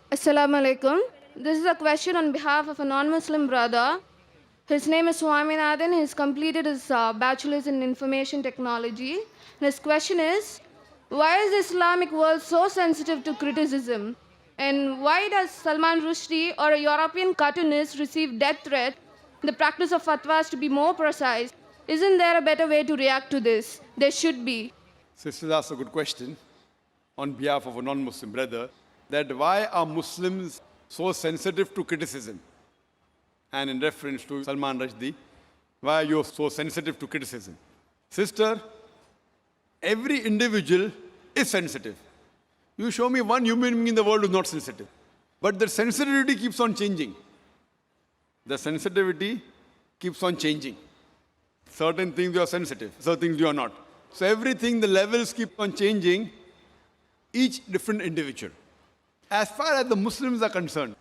Assalamu alaikum. This is a question on behalf of a non-Muslim brother. His name is Swaminathan. He's completed his bachelor's in information technology. And his question is, why is the Islamic world so sensitive to criticism? And why does Salman Rushdie or a European cartoonist receive death threats? The practice of fatwas to be more precise. Isn't there a better way to react to this? There should be. Sister asked a good question on behalf of a non-Muslim brother, that why are Muslims so sensitive to criticism? And in reference to Salman Rushdie, why are you so sensitive to criticism? Sister, every individual is sensitive. You show me one human being in the world who is not sensitive. But the sensitivity keeps on changing. The sensitivity keeps on changing. Certain things you are sensitive, certain things you are not. So everything, the levels keep on changing, each different individual. As far as the Muslims are concerned,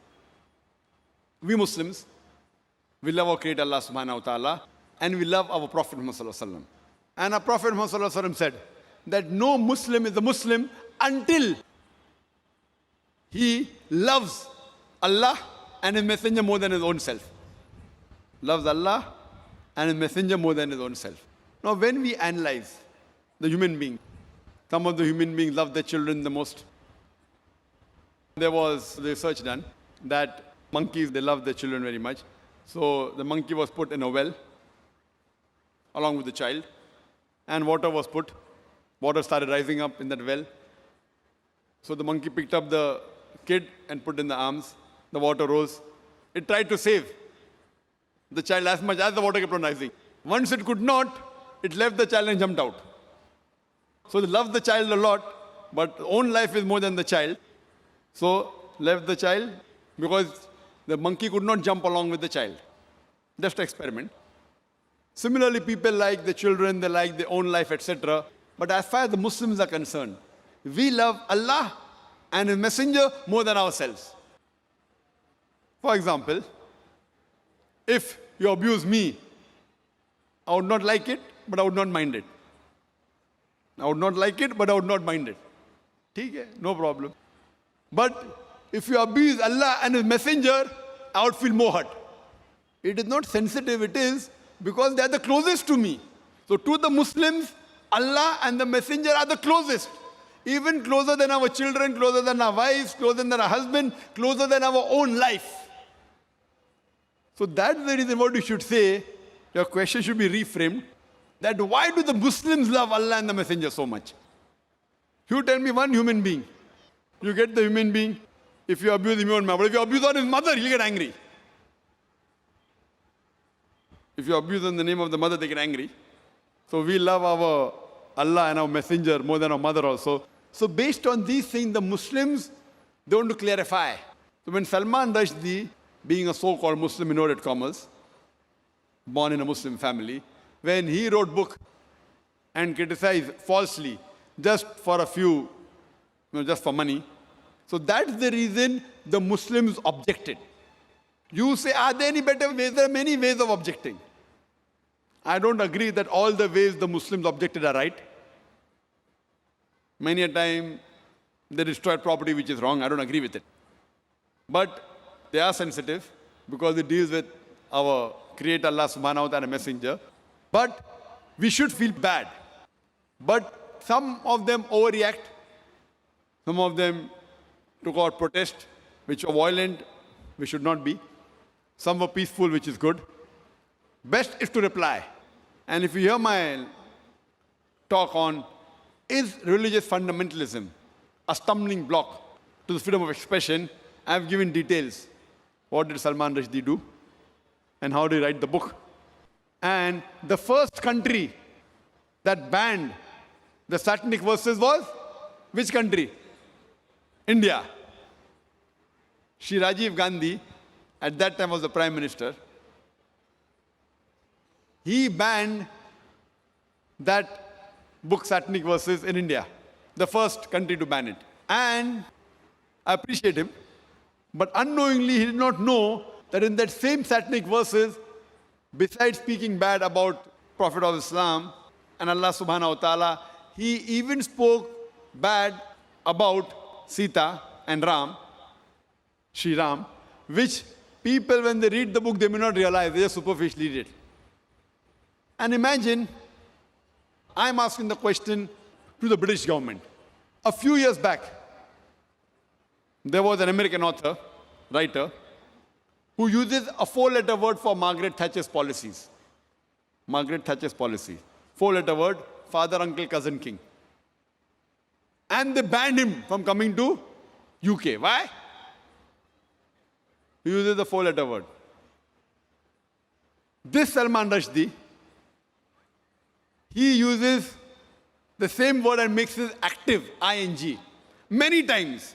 we Muslims, we love our Creator Allah subhanahu wa ta'ala, and we love our Prophet Muhammad sallallahu alaihi wasallam. And our Prophet Muhammad sallallahu alaihi wasallam said that no Muslim is a Muslim until he loves Allah and His Messenger more than his own self. Loves Allah and His Messenger more than his own self. Now when we analyze the human being, some of the human beings love their children the most. There was research done that monkeys, they love their children very much. So the monkey was put in a well along with the child, and water was put. Water started rising up in that well. So the monkey picked up the kid and put in the arms. The water rose. It tried to save the child as much as the water kept on rising. Once it could not, it left the child and jumped out. So they loved the child a lot, but own life is more than the child. So left the child because the monkey could not jump along with the child. Just experiment. Similarly, people like the children, they like their own life, etc. But as far as the Muslims are concerned, we love Allah and His Messenger more than ourselves. For example, if you abuse me, I would not like it, but I would not mind it. I would not like it, but I would not mind it. Okay, no problem. But if you abuse Allah and His Messenger, I would feel more hurt. It is not sensitive, it is because they are the closest to me. So to the Muslims, Allah and the Messenger are the closest. Even closer than our children, closer than our wives, closer than our husband, closer than our own life. So that's the reason what you should say, your question should be reframed, that why do the Muslims love Allah and the Messenger so much? You tell me one human being. You get the human being, if you abuse him, you won't mind. But if you abuse on his mother, he'll get angry. If you abuse in the name of the mother, they get angry. So we love our Allah and our Messenger more than our mother also. So based on these things, the Muslims, they want to clarify. So when Salman Rushdie, being a so-called Muslim in inverted commas, born in a Muslim family, when he wrote book and criticized falsely just for a few, just for money, so that's the reason the Muslims objected. You say, are there any better ways? There are many ways of objecting. I don't agree that all the ways the Muslims objected are right. Many a time they destroy property which is wrong. I don't agree with it. But they are sensitive because it deals with our Creator Allah subhanahu wa ta'ala Messenger. But we should feel bad. But some of them overreact. Some of them took out protest, which were violent, which should not be. Some were peaceful, which is good. Best is to reply. And if you hear my talk on, is religious fundamentalism a stumbling block to the freedom of expression, I have given details. What did Salman Rushdie do? And how did he write the book? And the first country that banned the satanic verses was which country? India. Shri Rajiv Gandhi, at that time was the Prime Minister. He banned that book, Satanic Verses, in India. The first country to ban it. And I appreciate him. But unknowingly, he did not know that in that same Satanic Verses, besides speaking bad about Prophet of Islam and Allah subhanahu wa ta'ala, he even spoke bad about Sita and Ram. Sri Ram, which people, when they read the book, they may not realize, they just superficially read it. And imagine, I'm asking the question to the British government. A few years back, there was an American author, writer, who uses a four-letter word for Margaret Thatcher's policies. Margaret Thatcher's policy. Four-letter word, father, uncle, cousin, king. And they banned him from coming to UK. Why? He uses the four-letter word. This Salman Rushdie, he uses the same word and makes it active, ing, many times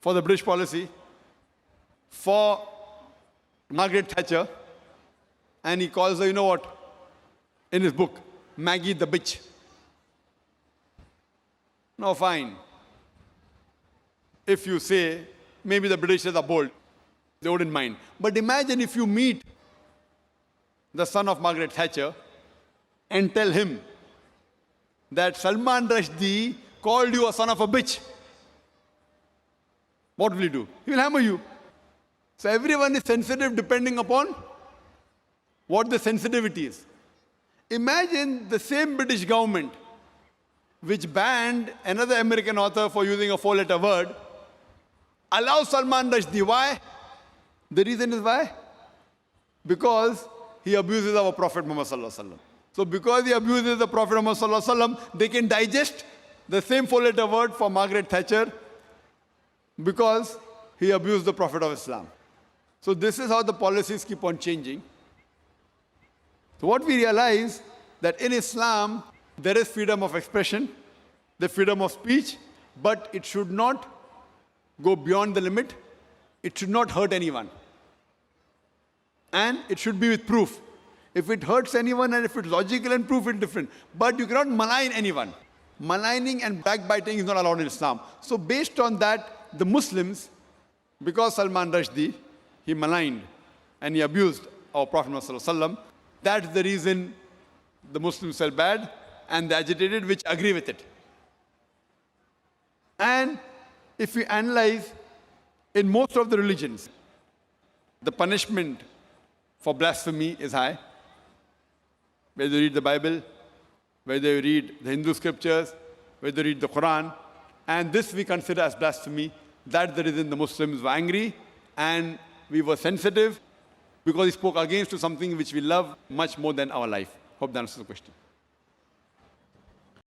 for the British policy, for Margaret Thatcher, and he calls her, you know what, in his book, Maggie the bitch. Now fine. If you say, maybe the Britishers are bold, they wouldn't mind. But imagine if you meet the son of Margaret Thatcher and tell him that Salman Rushdie called you a son of a bitch. What will he do? He will hammer you. So everyone is sensitive depending upon what the sensitivity is. Imagine the same British government which banned another American author for using a four-letter word, allows Salman Rushdie. Why? The reason is why? Because he abuses our Prophet Muhammad Sallallahu Alaihi Wasallam. So because he abuses the Prophet Muhammad Sallallahu Alaihi Wasallam, they can digest the same four-letter word for Margaret Thatcher because he abused the Prophet of Islam. So this is how the policies keep on changing. So what we realize that in Islam, there is freedom of expression, the freedom of speech, but it should not go beyond the limit. It should not hurt anyone. And it should be with proof. If it hurts anyone and if it's logical and proof, it's different. But you cannot malign anyone. Maligning and backbiting is not allowed in Islam. So based on that, the Muslims, because Salman Rushdie, he maligned and he abused our Prophet Muhammad, that's the reason the Muslims felt bad and they agitated, which agree with it. And if we analyze, in most of the religions, the punishment for blasphemy is high. Whether you read the Bible, whether you read the Hindu scriptures, whether you read the Quran, and this we consider as blasphemy. That's the reason the Muslims were angry and we were sensitive because he spoke against to something which we love much more than our life. Hope that answers the question.